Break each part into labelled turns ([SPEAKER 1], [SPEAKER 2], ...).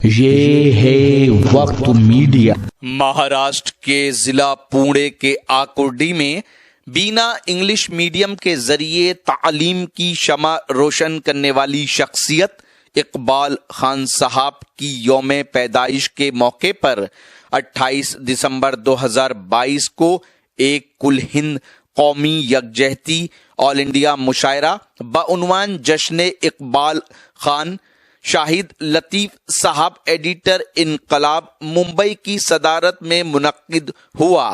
[SPEAKER 1] ये है वक्त मीडिया।
[SPEAKER 2] महाराष्ट्र के जिला पुणे के आकुर्डी में बिना इंग्लिश मीडियम के जरिए तालीम की शमा रोशन करने वाली शख्सियत इकबाल खान साहब की यौम पैदाइश के मौके पर 28 दिसंबर 2022 को एक कुल हिंद कौमी यकजहती ऑल इंडिया मुशायरा बउनवान जश्न इकबाल खान शाहिद लतीफ साहब एडिटर इनकलाब मुंबई की सदारत में मुनक्किद हुआ।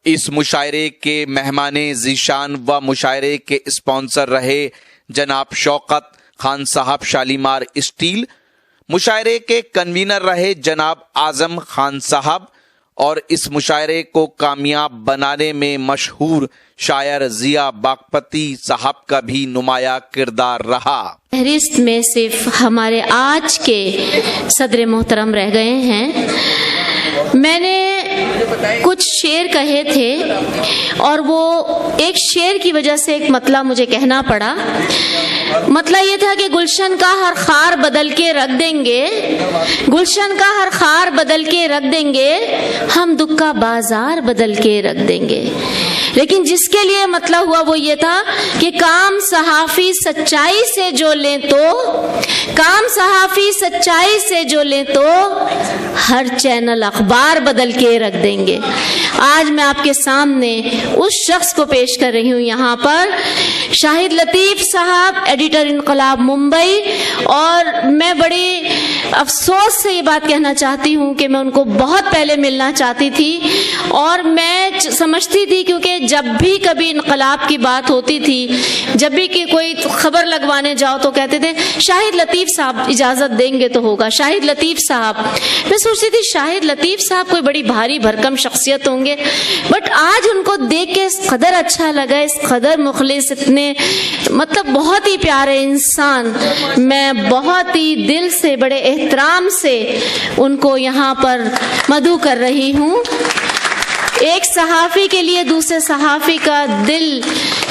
[SPEAKER 2] इस मुशायरे के मेहमाने ज़ीशान व मुशायरे के स्पॉन्सर रहे जनाब शौकत खान साहब शालीमार स्टील, मुशायरे के कन्वीनर रहे जनाब आजम खान साहब और इस मुशायरे को कामयाब बनाने में मशहूर शायर जिया बागपती साहब का भी नुमाया किरदार रहा।
[SPEAKER 3] फहरिस्त में सिर्फ हमारे आज के सदर मोहतरम रह गए हैं। मैंने कुछ शेर कहे थे और वो एक शेर की वजह से एक मतला मुझे कहना पड़ा। मतला ये था कि गुलशन का हर खार बदल के रख देंगे, गुलशन का हर खार बदल के रख देंगे, हम दुख का बाजार बदल के रख देंगे। लेकिन जिसके लिए मतलब हुआ वो ये था कि काम सहाफी सच्चाई से जो लें तो, काम सहाफी सच्चाई से जो लें तो हर चैनल अखबार बदल के रख देंगे। आज मैं आपके सामने उस शख्स को पेश कर रही हूँ यहाँ पर, शाहिद लतीफ साहब एडिटर इनकलाब मुंबई। और मैं बड़े अफसोस से ये बात कहना चाहती हूँ कि मैं उनको बहुत पहले मिलना चाहती थी और मैं समझती थी, क्योंकि जब भी कभी इनकलाब की बात होती थी, जब भी कि कोई खबर लगवाने जाओ तो कहते थे शाहिद लतीफ साहब इजाजत देंगे तो होगा, शाहिद लतीफ साहब। मैं सोचती थी शाहिद लतीफ साहब कोई बड़ी भारी भरकम शख्सियत होंगे, बट आज उनको देख के इस कदर अच्छा लगा, इस कदर मुखलिस, इतने मतलब बहुत ही प्यारे इंसान। मैं बहुत ही दिल से बड़े एहतराम से उनको यहाँ पर मदू कर रही हूँ। एक सहाफ़ी के लिए दूसरे सहाफ़ी का दिल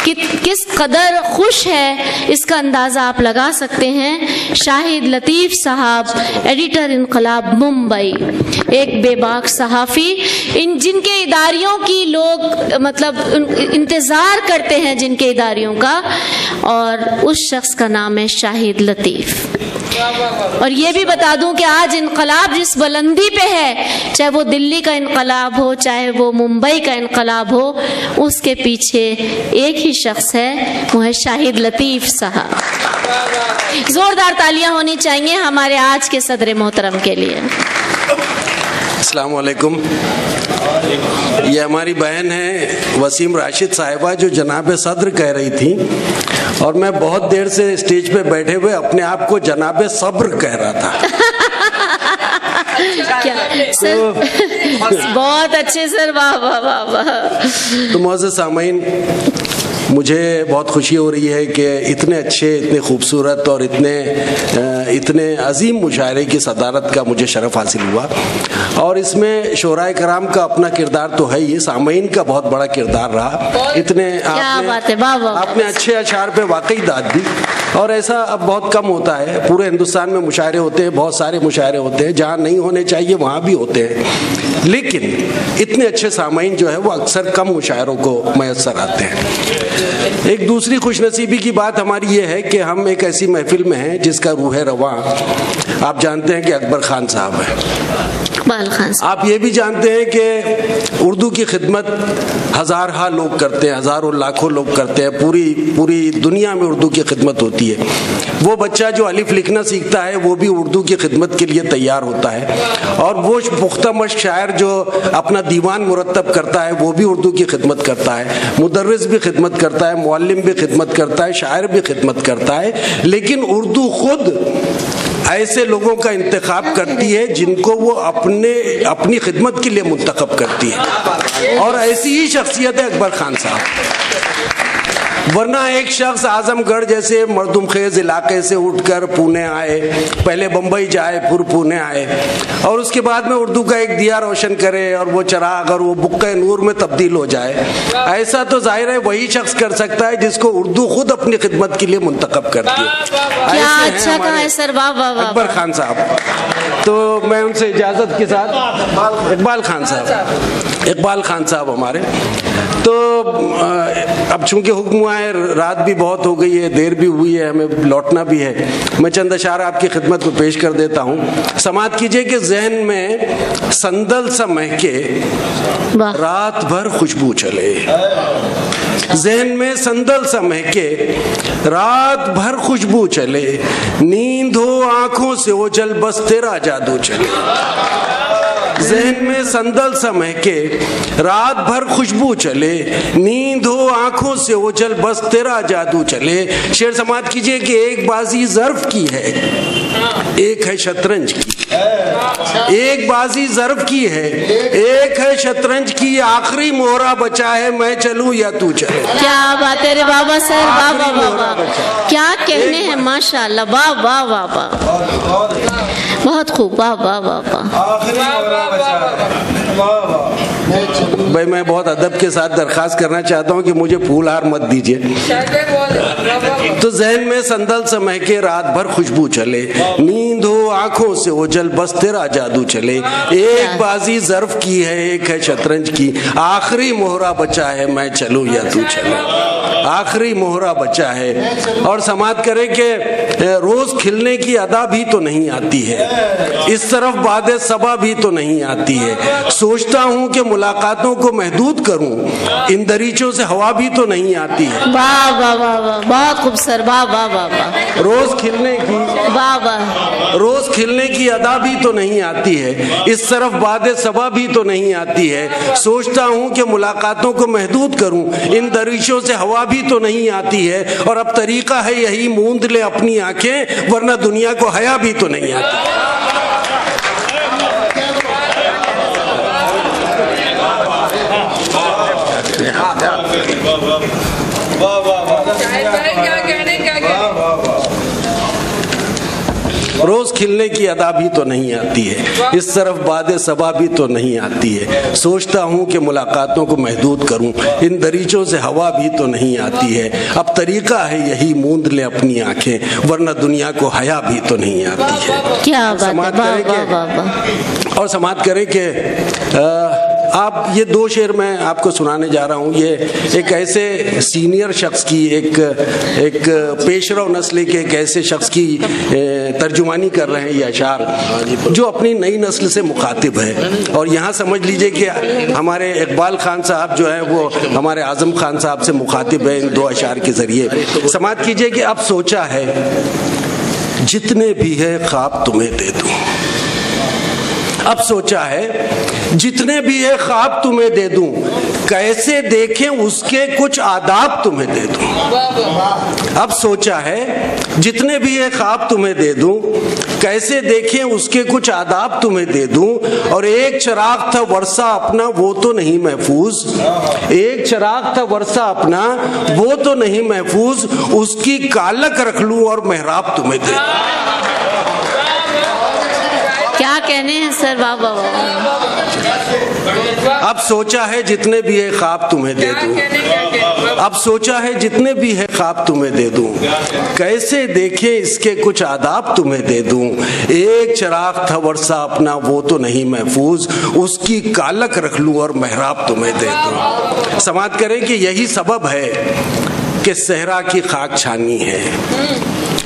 [SPEAKER 3] किस कदर खुश है इसका अंदाज़ा आप लगा सकते हैं। शाहिद लतीफ़ साहब एडिटर इनकलाब मुंबई, एक बेबाक सहाफ़ी, इन जिनके इदारियों की लोग मतलब इंतज़ार करते हैं, जिनके इदारियों का, और उस शख्स का नाम है शाहिद लतीफ़। और ये भी बता दूं कि आज इनकलाब जिस बुलंदी पे है, चाहे वो दिल्ली का इनकलाब हो, चाहे वो मुंबई का इनकलाब हो, उसके पीछे एक ही शख्स है, वो है शाहिद लतीफ साहब। जोरदार तालियां होनी चाहिए हमारे आज के सदर मोहतरम के लिए।
[SPEAKER 4] अस्सलाम वालेकुम। ये हमारी बहन है वसीम राशिद साहिबा जो जनाब सदर कह रही थी, और मैं बहुत देर से स्टेज पे बैठे हुए अपने आप को जनाब सब्र कह रहा था।
[SPEAKER 3] क्या सर? बहुत अच्छे सर, वाह वाह वाह वाह।
[SPEAKER 4] तो मौजूद सामीन, मुझे बहुत खुशी हो रही है कि इतने अच्छे, इतने खूबसूरत और इतने अजीम मुशायरे की सदारत का मुझे शरफ हासिल हुआ। और इसमें शोराए कराम का अपना किरदार तो है ही, सामीन का बहुत बड़ा किरदार रहा। इतने आपने अच्छे अशार पे वाकई दाद दी, और ऐसा अब बहुत कम होता है। पूरे हिंदुस्तान में मुशायरे होते हैं, बहुत सारे मुशायरे होते हैं, जहाँ नहीं होने चाहिए वहाँ भी होते हैं, लेकिन इतने अच्छे सामीन जो है वो अक्सर कम मुशायरों को मैसर आते हैं। एक दूसरी खुशनसीबी की बात हमारी ये है कि हम एक ऐसी महफिल में हैं जिसका रूह रवां आप जानते हैं कि अकबर खान साहब है। आप ये भी जानते हैं कि उर्दू की खिदमत हज़ार लोग करते हैं, हज़ारों लाखों लोग करते हैं, पूरी दुनिया में उर्दू की खिदमत होती है। वो बच्चा जो अलिफ लिखना सीखता है वो भी उर्दू की खिदमत के लिए तैयार होता है, और वो पुख्ता मश्क शायर जो अपना दीवान मुरतब करता है वो भी उर्दू की खिदमत करता है, मुदर्रिस भी खिदमत करता है, मुअल्लिम भी खिदमत करता है, शायर भी खिदमत करता है। लेकिन उर्दू खुद ऐसे लोगों का इंतखाब करती है जिनको वो अपनी खिदमत के लिए मुंतखब करती है, और ऐसी ही शख्सियत है अकबर खान साहब। वरना एक शख्स आजमगढ़ जैसे मर्दुमखेज इलाके से उठकर पुणे आए, पहले बंबई जाए फिर पुणे आए, और उसके बाद में उर्दू का एक दिया रोशन करे और वो चराग और वो बुक्के नूर में तब्दील हो जाए, ऐसा तो जाहिर है वही शख्स कर सकता है जिसको उर्दू खुद अपनी खिदमत के लिए मुंतखब करती है।
[SPEAKER 3] क्या अच्छा कहा है सर, वाह वाह वाह।
[SPEAKER 4] अकबर खान साहब, तो मैं उनसे इजाजत के साथ इकबाल खान साहब हमारे, तो अब चूंकि हुक्म हुआ है, रात भी बहुत हो गई है, देर भी हुई है, हमें लौटना भी है, मैं चंद अशार आपकी खिदमत में पेश कर देता हूँ। समाअत कीजिए कि जहन में संदल सा महके रात भर खुशबू चले, जहन में संदल सा महके रात भर खुशबू चले, नींद हो आंखों से ओझल बस तेरा जादू चले। जहन में संदल सा महके रात भर खुशबू चले, नींद हो आंखों से ओझल बस तेरा जादू चले। शेर समाअत कीजिए कि एक बाजी ज़र्फ की है, एक है शतरंज की, एक बाजी ज़र्फ की है, एक है शतरंज की, आखिरी मोहरा बचा है, मैं चलूं या तू चले।
[SPEAKER 3] क्या बात है रे बाबा सर, वाह वाह वाह वाह, क्या कहने हैं, माशाल्लाह, वाह वाह वाह वाह, बहुत खूब, वाह वाह वाह वाह।
[SPEAKER 4] भाई मैं बहुत अदब के साथ दरखास्त करना चाहता हूँ कि मुझे फूल हार मत दीजिए। तो जहन में संदल सा महके रात भर खुशबू चले, नींद हो आंखों से ओझल बस तेरा जादू चले। एक बाजी ज़र्फ की है, एक है शतरंज की, आखिरी मोहरा बचा है, मैं चलूं या तू चले। आखिरी मोहरा बचा है। और समाअत करें कि रोज खिलने की अदा भी तो नहीं आती है, इस तरफ बादे सबा भी तो नहीं आती है, सोचता हूँ कि मुलाकातों को महदूद करूं, इन दरीचों से हवा भी तो नहीं आती है।
[SPEAKER 3] वाह वाह वाह वाह, बहुत खूब सर, वाह वाह वाह वाह।
[SPEAKER 4] रोज खिलने की,
[SPEAKER 3] वाह वाह,
[SPEAKER 4] रोज खिलने की अदा भी तो नहीं आती है, इस तरफ बादे सबा भी तो नहीं आती है, सोचता हूँ कि मुलाकातों को महदूद करूं, इन दरीचों से हवा भी तो नहीं आती है, और अब तरीका है यही, मूंद ले अपनी आंखें, वरना दुनिया को हया भी तो नहीं आती। रोज खिलने की अदा भी तो नहीं आती है, इस तरफ बादे सबा भी तो नहीं आती है, सोचता हूँ कि मुलाकातों को महदूद करूं, इन दरीचों से हवा भी तो नहीं आती है, अब तरीका है यही, मूंद ले अपनी आंखें, वरना दुनिया को हया भी तो नहीं आती है।
[SPEAKER 3] क्या बात है,
[SPEAKER 4] और समाअत करें कि आप ये दो शेर मैं आपको सुनाने जा रहा हूँ, ये एक ऐसे सीनियर शख्स की, एक पेशरव नस्ल के एक ऐसे शख्स की तर्जुमानी कर रहे हैं ये अशार, जो अपनी नई नस्ल से मुखातिब है। और यहाँ समझ लीजिए कि हमारे इकबाल खान साहब जो है वो हमारे आजम खान साहब से मुखातिब है इन दो अशार के जरिए। समाअत कीजिए कि अब सोचा है जितने भी है ख्वाब तुम्हें दे दूं, अब सोचा है जितने भी है ख्वाब तुम्हें दे दूं, कैसे देखें उसके कुछ आदाब तुम्हें दे दूं। अब सोचा है जितने भी है ख्वाब तुम्हें दे दूं, कैसे देखें उसके कुछ आदाब तुम्हें दे दूं, और एक चिराग था वर्षा अपना वो तो नहीं महफूज, एक चिराग था वर्षा अपना वो तो नहीं महफूज, उसकी कालक रख लूं और मेहराब तुम्हें दे दूं।
[SPEAKER 3] क्या कहने हैं सर, वाह वाह वाह।
[SPEAKER 4] अब सोचा है जितने भी है ख्वाब तुम्हें दे दूं, अब सोचा है जितने भी है ख्वाब तुम्हें दे दूं, कैसे देखे इसके कुछ आदाब तुम्हें दे दूं, एक चिराग था वर्षा अपना वो तो नहीं महफूज, उसकी कालक रख लूं और मेहराब तुम्हें दे दूं। समाअत करें कि यही सबब है कि सहरा की खाक छानी है,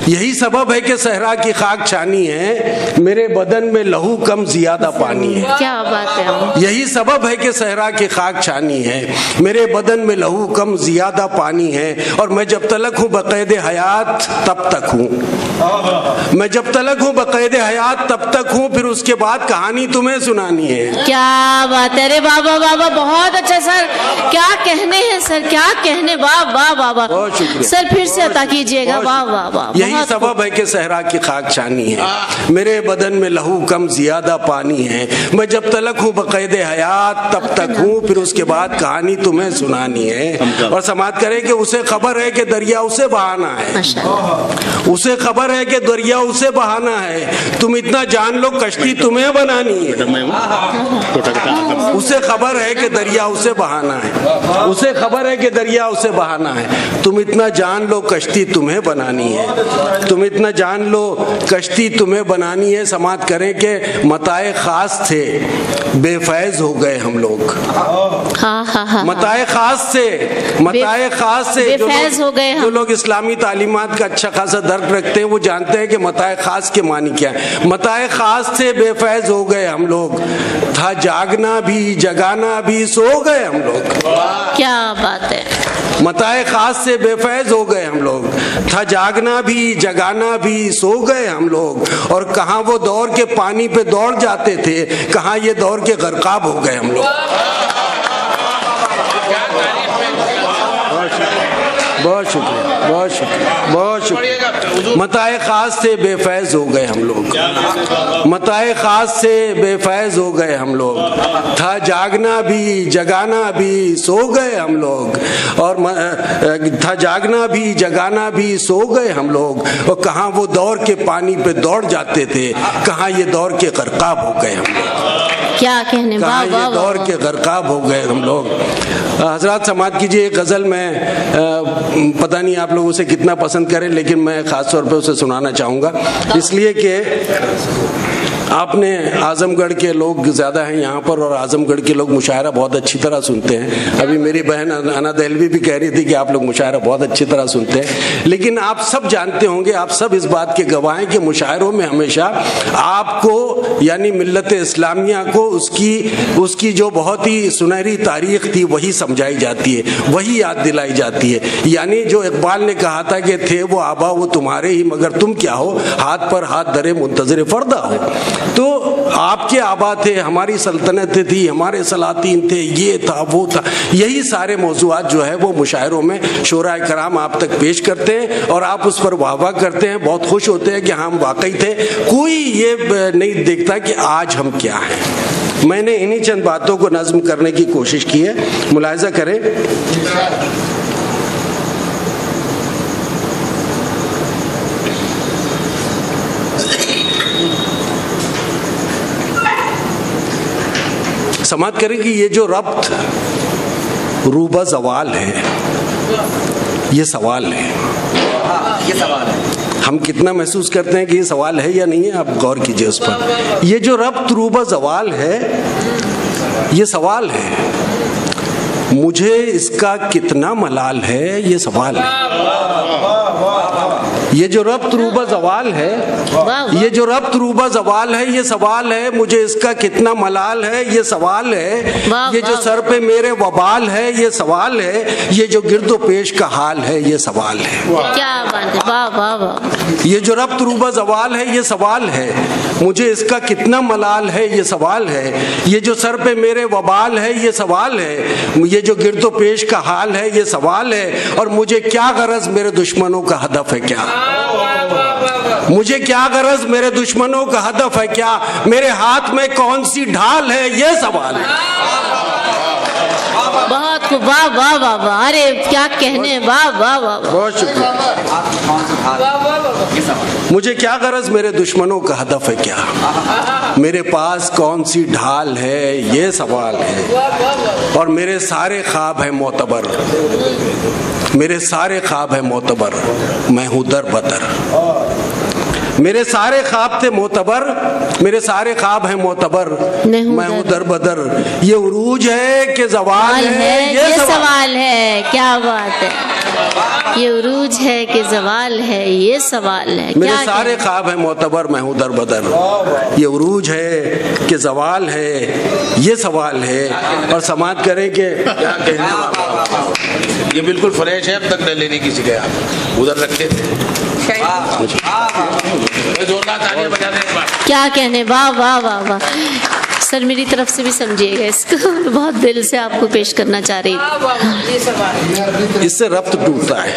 [SPEAKER 4] यही सबब है कि सहरा की खाक छानी है, मेरे बदन में लहू कम ज्यादा पानी है।
[SPEAKER 3] क्या बात है।
[SPEAKER 4] यही सबब है कि सहरा की खाक छानी है, मेरे बदन में लहू कम ज्यादा पानी है, और मैं जब तलक हूँ बक़ैद हयात तब तक हूँ, मैं जब तलक हूँ बक़ैद हयात तब तक हूँ, फिर उसके बाद कहानी तुम्हें सुनानी है।
[SPEAKER 3] क्या बात है, अरे बाबा बाबा, बहुत अच्छा सर, क्या कहने हैं सर, क्या कहने, वाह वाह वाह वाह।
[SPEAKER 4] बहुत शुक्रिया
[SPEAKER 3] सर, फिर से अता कीजिएगा, वाह वाह वाह।
[SPEAKER 4] यही
[SPEAKER 3] बहुत
[SPEAKER 4] सबब है कि सहरा की खाक छानी है, मेरे बदन में लहू कम ज्यादा पानी है, मैं जब तलक हूँ बक़ैदे हयात तब तक हूँ, फिर उसके बाद कहानी तुम्हें सुनानी है। और समाप्त करें कि उसे खबर है कि दरिया उसे बहाना है,
[SPEAKER 3] माशाल्लाह।
[SPEAKER 4] उसे खबर है कि दरिया उसे बहाना है, तुम इतना जान लो कश्ती तुम्हें बनानी है। उसे खबर है कि दरिया उसे बहाना है, उसे खबर है कि दरिया उसे बहाना है, तुम इतना जान लो कश्ती तुम्हें बनानी है, तुम इतना जान लो कश्ती तुम्हें बनानी है। समाप्त करें कि मताए खास थे बेफैज हो गए हम लोग।
[SPEAKER 3] हाँ हाँ हाँ,
[SPEAKER 4] मताए खास से
[SPEAKER 3] बेफैज हो गए हम।
[SPEAKER 4] जो लोग इस्लामी तालीमात का अच्छा खासा दर्द रखते हैं वो जानते हैं कि मताए खास के मानी क्या है। मताए खास से बेफैज हो गए हम लोग, था जागना भी जगाना भी सो गए हम लोग।
[SPEAKER 3] क्या बात है।
[SPEAKER 4] मताए खास से बेफैज हो गए हम लोग, था जागना भी जगाना भी सो गए हम लोग। और कहाँ वो दौड़ के पानी पे दौड़ जाते थे, कहाँ ये दौड़ के गरकाब हो गए हम लोग। बहुत शुक्रिया, बहुत शुक्रिया, बहुत शुक्रिया। मताए खास से बेफैज हो गए हम लोग, मताए खास से बेफैज हो गए हम लोग, था जागना भी जगाना भी सो गए हम लोग। और था जागना भी जगाना भी सो गए हम लोग। और कहाँ वो दौड़ के पानी पे दौड़ जाते थे, कहाँ ये दौड़ के गरकाब हो गए हम लोग।
[SPEAKER 3] क्या कहने, वाह वाह वाह।
[SPEAKER 4] दौड़ के गरकाब हो गए हम लोग। हजरात समात कीजिए, एक गज़ल में पता नहीं आप लोग उसे कितना पसंद करें, लेकिन मैं ख़ास तौर पे उसे सुनाना चाहूँगा, इसलिए कि आपने आजमगढ़ के लोग ज़्यादा हैं यहाँ पर और आजमगढ़ के लोग मुशायरा बहुत अच्छी तरह सुनते हैं। अभी मेरी बहन अना दहलवी भी कह रही थी कि आप लोग मुशायरा बहुत अच्छी तरह सुनते हैं, लेकिन आप सब जानते होंगे, आप सब इस बात के गवाह हैं कि मुशायरों में हमेशा आपको यानी मिल्लत इस्लामिया को उसकी जो बहुत ही सुनहरी तारीख थी वही समझाई जाती है, वही याद दिलाई जाती है। यानी जो इकबाल ने कहा था कि थे वो आबा वो तुम्हारे ही मगर तुम क्या हो, हाथ पर हाथ धरे मुंतज़िर फ़र्दा हो। तो आपके आबा थे, हमारी सल्तनतें थी, हमारे सलातीन थे, ये था वो था, यही सारे मौज़ूआत जो है वो मुशायरों में शोरा कराम आप तक पेश करते हैं और आप उस पर वाह वाह करते हैं, बहुत खुश होते हैं कि हम वाकई थे। कोई ये नहीं देखता कि आज हम क्या हैं। मैंने इन्हीं चंद बातों को नज़्म करने की कोशिश की है, मुलाहिज़ा करें। समात करें कि ये जो रब्त रूबा ज़वाल है, ये सवाल है।
[SPEAKER 2] ये सवाल है,
[SPEAKER 4] हम कितना महसूस करते हैं कि ये सवाल है या नहीं है, आप गौर कीजिए उस पर। ये जो रब्त रूबा ज़वाल है, ये सवाल है। मुझे इसका कितना मलाल है, ये सवाल है। ये जो रब्त रूबा ज़वाल है, ये जो रब्त रूबा ज़वाल है, ये सवाल है। मुझे इसका कितना मलाल है, ये सवाल है। ये जो सर पे मेरे वबाल है, ये सवाल है। ये जो गिरदो पेश का हाल है, ये सवाल है।
[SPEAKER 3] क्या बात है, वाह वाह वाह।
[SPEAKER 4] ये जो रब्त रूबा ज़वाल है, ये सवाल है। मुझे इसका कितना मलाल है, ये सवाल है। ये जो सर पे मेरे वबाल है, ये सवाल है। ये जो गिरदो पेश का हाल है, ये सवाल है। और मुझे क्या गरज मेरे दुश्मनों का हदफ है क्या, मुझे क्या गरज मेरे दुश्मनों का हदफ है क्या, मेरे हाथ में कौन सी ढाल है, ये सवाल है।
[SPEAKER 3] बहुत खूब, वाह वाह वाह वाह। अरे क्या कहने, वाह वाह वाह।
[SPEAKER 4] बहुत शुक्रिया। मुझे क्या गरज मेरे दुश्मनों का हदफ है क्या, मेरे पास कौन सी ढाल है, ये सवाल है। और मेरे सारे ख्वाब हैं मोतबर, मेरे सारे ख्वाब हैं मोतबर, मैं हूँ दर बदर। मेरे सारे ख्वाब थे मोतबर, मेरे सारे ख्वाब हैं मोतबर, मैं हूँ दर बदर। ये उरूज है कि ज़वाल है, ये सवाल
[SPEAKER 3] है। क्या बात है, ये उरूज है कि ज़वाल है, ये सवाल है।
[SPEAKER 4] मेरे सारे ख्वाब हैं मोतबर, मैं हूँ दर बदर। ये उरूज है कि ज़वाल है, ये सवाल है। और समात करें कि क्या कहने,
[SPEAKER 5] ये बिल्कुल फ्रेश है, अब तक न लेने की गए आप उधर रखे थे।
[SPEAKER 3] क्या कहने, वाह वाह वाह वाह। सर मेरी तरफ से भी समझिएगा इसको, बहुत दिल से आपको पेश करना चाह रही थी।
[SPEAKER 4] इससे रब्त टूटता है।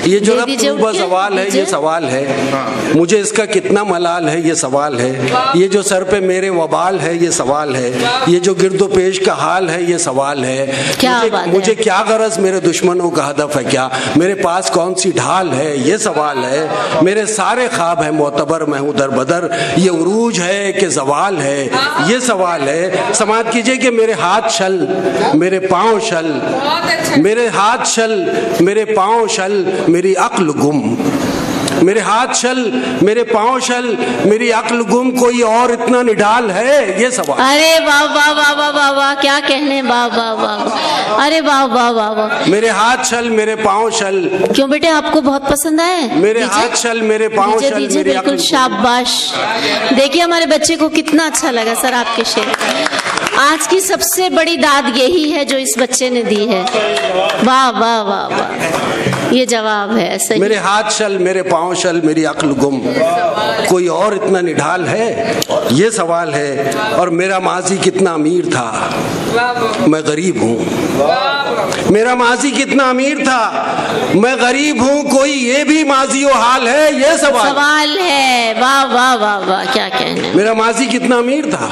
[SPEAKER 4] ये जो रब्त टूटा सवाल है, ये सवाल है मुझे इसका कितना मलाल है, ये सवाल है। ये जो सर पे मेरे वबाल है, ये सवाल है। ये जो गिरदो पेश का हाल है, ये सवाल है। मुझे क्या गरज मेरे दुश्मनों का हदफ है क्या, मेरे पास कौन सी ढाल है, ये सवाल है। मेरे सारे ख्वाब है मोतबर, मैं हूँ दर बदर, ये उरूज है कि जवाल है, ये सवाल है। समात कीजिए कि मेरे हाथ शल मेरे पाँव शल, मेरे हाथ शल मेरे पाँव शल, मेरी अक्ल गुम। मेरे हाथ शल मेरे पाँव शल, मेरी अक्ल गुम, कोई और इतना निढाल है, ये सवाल।
[SPEAKER 3] अरे वाह वाह वाह वाह वाह वाह, क्या कहने, वाह वाह वाह, अरे वाह वाह वाह वाह।
[SPEAKER 4] मेरे हाथ शल मेरे पाँव शल।
[SPEAKER 3] क्यों बेटे, आपको बहुत पसंद आए?
[SPEAKER 4] मेरे हाथ शल मेरे पाँव शल, मेरी अक्ल।
[SPEAKER 3] शाबाश। देखिए हमारे बच्चे को कितना अच्छा लगा सर आपके शेर। आज की सबसे बड़ी दाद यही है जो इस बच्चे ने दी है। वाह वाह वाह वाह, ये जवाब है सही।
[SPEAKER 4] मेरे हाथ शल मेरे पाँव शल, मेरी अक्ल गुम, कोई और इतना निढाल है, ये सवाल है। और मेरा माजी कितना अमीर था, मैं गरीब हूँ। मेरा माजी कितना अमीर था, मैं गरीब हूँ, कोई ये भी माजी ओ हाल है, ये सवाल
[SPEAKER 3] है। वाह वाह वाह वाह, क्या कहने।
[SPEAKER 4] मेरा माजी कितना अमीर था,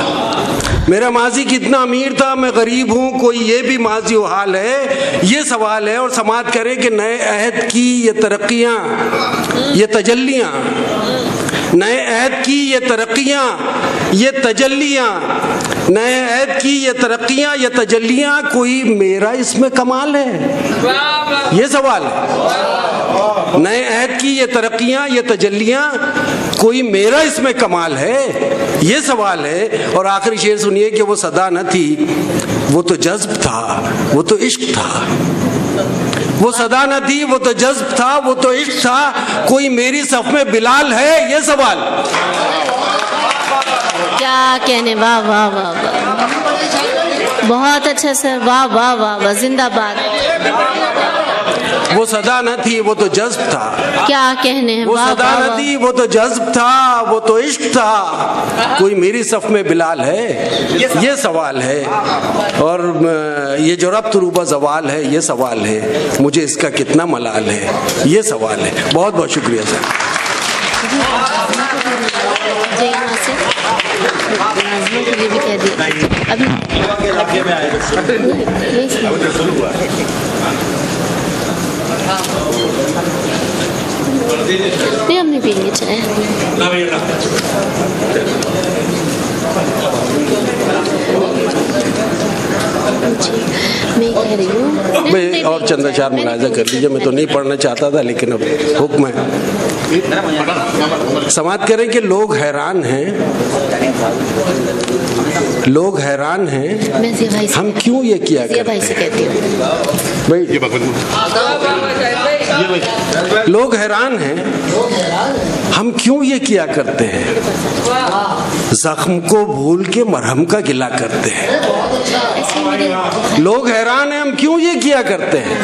[SPEAKER 4] मेरा माजी कितना अमीर था, मैं गरीब हूँ, कोई ये भी माजी ओ हाल है, ये सवाल है। और समात करे कि नए अहद की ये तरक्कियाँ, ये तजल्लियाँ, नए अहद की ये तरक्कियाँ, ये तजल्लियाँ, नए अहद की ये तरक्कियाँ, ये तजल्लियाँ, कोई मेरा इसमें कमाल है, ये सवाल है। नए अहद की ये तरक्कियाँ, ये तजल्लियाँ, कोई मेरा इसमें कमाल है, ये सवाल है। और आखिरी शेर सुनिए कि वो सदा न थी, वो तो जज्ब था, वो तो इश्क था। वो सदा न थी, वो तो जज्ब था, वो तो इश्क था, कोई मेरी सफ में बिलाल है, ये सवाल।
[SPEAKER 3] क्या कहने, वाह वाह वाह वाह, बहुत अच्छा सर, वाह वाह वाह वाह, जिंदाबाद।
[SPEAKER 4] वो सदा न थी, वो तो जज्ब था।
[SPEAKER 3] क्या कहने हैं,
[SPEAKER 4] वो सदा न थी, वो तो जज्ब था, वो तो इश्क था, कोई मेरी सफ में बिलाल है, ये सवाल है। और ये जो रब्त रूबा जवाल है, ये सवाल है। मुझे इसका कितना मलाल है, ये सवाल है। बहुत बहुत शुक्रिया सर।
[SPEAKER 3] ये भी कह दिया अभी नहीं, हम नहीं पियेंगे चाय। मैं कह रही हूँ
[SPEAKER 4] भाई और चंदा चार मुलाजा कर लीजिए, मैं तो नहीं पढ़ना चाहता था लेकिन अब हुक्म है। समाप्त करें कि लोग हैरान हैं, लोग हैरान हैं, हम क्यों ये किया करते
[SPEAKER 3] भाई से कहती हूँ
[SPEAKER 4] भाई, लोग हैरान हैं, हम क्यों ये किया करते हैं, जख्म को भूल के मरहम का गिला करते हैं। लोग हैरान हैं, हम क्यों ये किया करते हैं,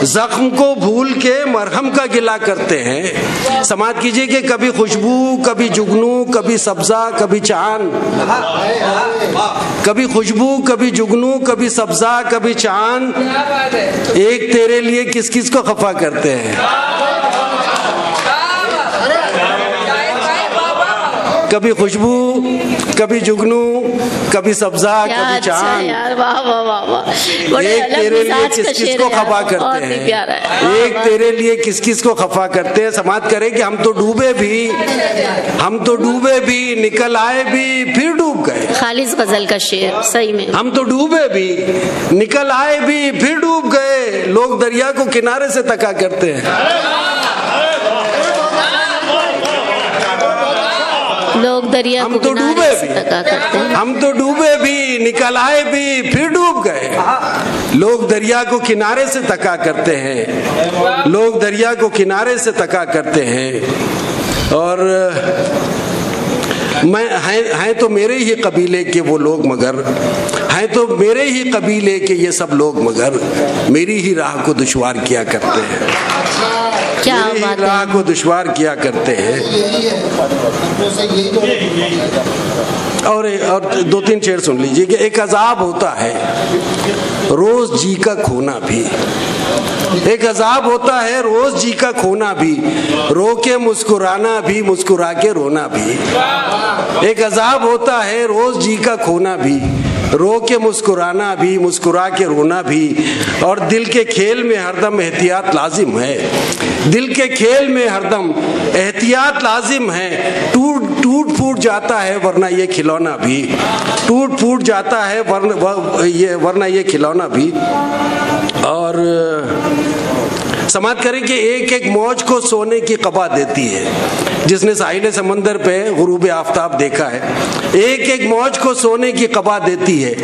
[SPEAKER 4] जख्म को भूल के मरहम का गिला करते हैं। समाप्त कीजिए कि कभी खुशबू, कभी जुगनू, कभी सब्जा, कभी चांद, कभी खुशबू, कभी जुगनू, कभी सब्जा, कभी चांद, एक तेरे लिए किस किस को खफा करते हैं। कभी खुशबू, कभी जुगनू, कभी सब्जा, कभी चांद, एक तेरे लिए किस किस को खफा करते हैं, एक तेरे लिए किस किस को खफा करते हैं। समाप्त करें कि हम तो डूबे भी, हम तो डूबे भी, निकल आए भी, फिर डूब गए।
[SPEAKER 3] खालिस गजल का शेर, सही में।
[SPEAKER 4] हम तो डूबे भी, निकल आए भी, फिर डूब गए। लोग दरिया को किनारे से तका करते हैं,
[SPEAKER 3] लोग दरिया
[SPEAKER 4] हम तो डूबे भी, हम तो डूबे भी, निकल आए भी, फिर डूब गए। लोग दरिया को किनारे से तका करते हैं, लोग दरिया को किनारे से तका करते हैं। और मैं हैं तो मेरे ही कबीले के वो लोग, मगर हैं तो मेरे ही कबीले के ये सब लोग, मगर मेरी ही राह को दुश्वार किया करते हैं,
[SPEAKER 3] क्या
[SPEAKER 4] मेरी ही राह को दुश्वार किया करते हैं। और 2-3 शेर सुन लीजिए कि एक अजाब होता है रोज जी का खोना भी, एक अजाब होता है रोज जी का खोना भी, रो के मुस्कुराना भी मुस्कुरा के रोना भी। एक अजाब होता है रोज जी का खोना भी, रो के मुस्कुराना भी मुस्कुरा के रोना भी। और दिल के खेल में हरदम एहतियात लाजिम है, दिल के खेल में हरदम एहतियात लाजिम है। टूट फूट जाता है वरना ये खिलौना भी, टूट फूट जाता है वरना ये खिलौना भी। और समाप्त करें कि एक एक मौज को सोने की कबा देती है। जिसने साहिल समंदर पे गुरूब आफ्ताब देखा है, एक एक मौज को सोने की कबा देती है,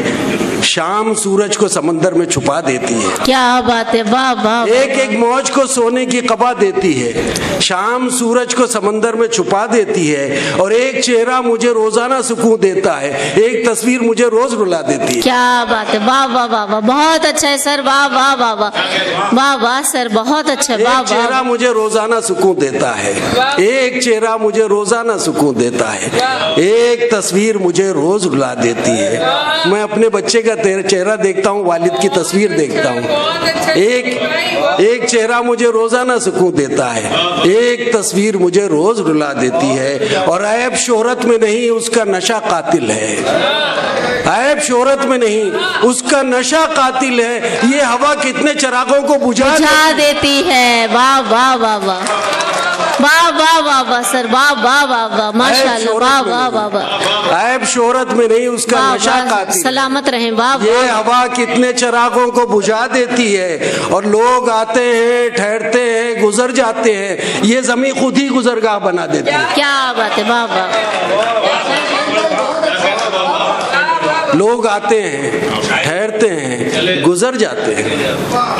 [SPEAKER 4] शाम सूरज को समंदर में छुपा देती है।
[SPEAKER 3] क्या बात है, वाह वाह।
[SPEAKER 4] एक एक मौज को सोने की कबा देती है, शाम सूरज को समंदर में छुपा देती है। और एक चेहरा मुझे रोजाना सुकून देता है, एक तस्वीर मुझे रोज रुला देती है।
[SPEAKER 3] क्या बात है, वाह वाह वाह वाह, बहुत अच्छा है सर, वाह वाह वाह वाह वाह वाह सर, बहुत अच्छा।
[SPEAKER 4] एक चेहरा मुझे रोजाना सुकून देता है, एक चेहरा मुझे रोजाना सुकून देता है, एक तस्वीर मुझे रोज रुला देती है। मैं अपने बच्चे का चेहरा देखता हूँ, वालिद की तस्वीर देखता हूँ, एक चेहरा मुझे रोजाना सुकून देता है, एक तस्वीर मुझे रोज रुला देती है। और ऐब शोहरत में नहीं उसका नशा कातिल है, ऐब शोहरत में नहीं उसका नशा कातिल है। ये हवा कितने चिरागों को बुझा
[SPEAKER 3] देती है। वाह वाह वाह वाह वाह वाह वाह वाह सर, वाह वाह वाह वाह, माशाल्लाह, वाह वाह वाह वाह।
[SPEAKER 4] ऐब शोहरत में नहीं उसका नशा कातिल,
[SPEAKER 3] सलामत रहे। वाह,
[SPEAKER 4] ये हवा कितने चिरागों को बुझा देती है। और लोग आते हैं, ठहरते हैं, गुजर जाते हैं, ये जमीन खुद ही गुजरगाह बना देती है।
[SPEAKER 3] क्या बात है, वाह वाह।
[SPEAKER 4] लोग आते हैं, ठहरते हैं, गुजर जाते हैं,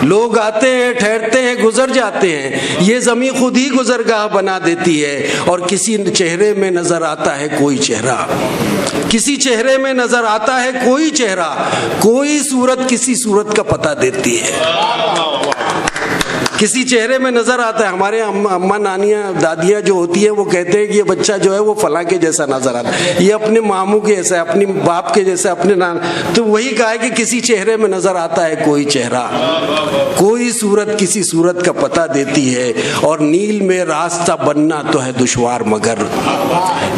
[SPEAKER 4] लोग आते हैं, ठहरते हैं, गुजर जाते हैं, ये ज़मीं खुद ही गुजरगाह बना देती है। और किसी चेहरे में नजर आता है कोई चेहरा, किसी चेहरे में नजर आता है कोई चेहरा, कोई सूरत किसी सूरत का पता देती है। किसी चेहरे में नजर आता है। हमारे अम्मा नानियाँ दादियाँ जो होती है वो कहते हैं कि ये बच्चा जो है वो फलां के जैसा नजर आता है, ये अपने मामू के जैसा है, अपनी बाप के जैसा, अपने नान। तो वही कहा है कि किसी चेहरे में नजर आता है कोई चेहरा, कोई सूरत किसी सूरत का पता देती है। और नील में रास्ता बनना तो है दुश्वार मगर,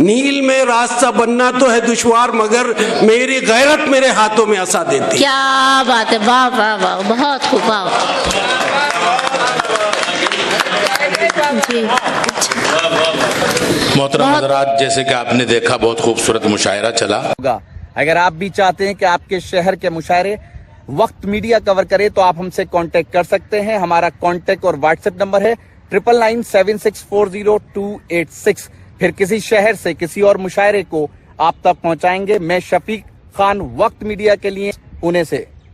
[SPEAKER 4] नील में रास्ता बनना तो है दुश्वार मगर, मेरी गैरत मेरे हाथों में असा देती है।
[SPEAKER 3] क्या बात है, वाह वाह वाह, बहुत खूब, वाह।
[SPEAKER 5] मोहतरम हज़रात, जैसे कि आपने देखा बहुत खूबसूरत मुशायरा चला।
[SPEAKER 2] अगर आप भी चाहते हैं कि आपके शहर के मुशायरे वक्त मीडिया कवर करे तो आप हमसे कांटेक्ट कर सकते हैं। हमारा कांटेक्ट और व्हाट्सएप नंबर है 9997640286। फिर किसी शहर से किसी और मुशायरे को आप तक पहुंचाएंगे। मैं शफीक खान, वक्त मीडिया के लिए पुणे से।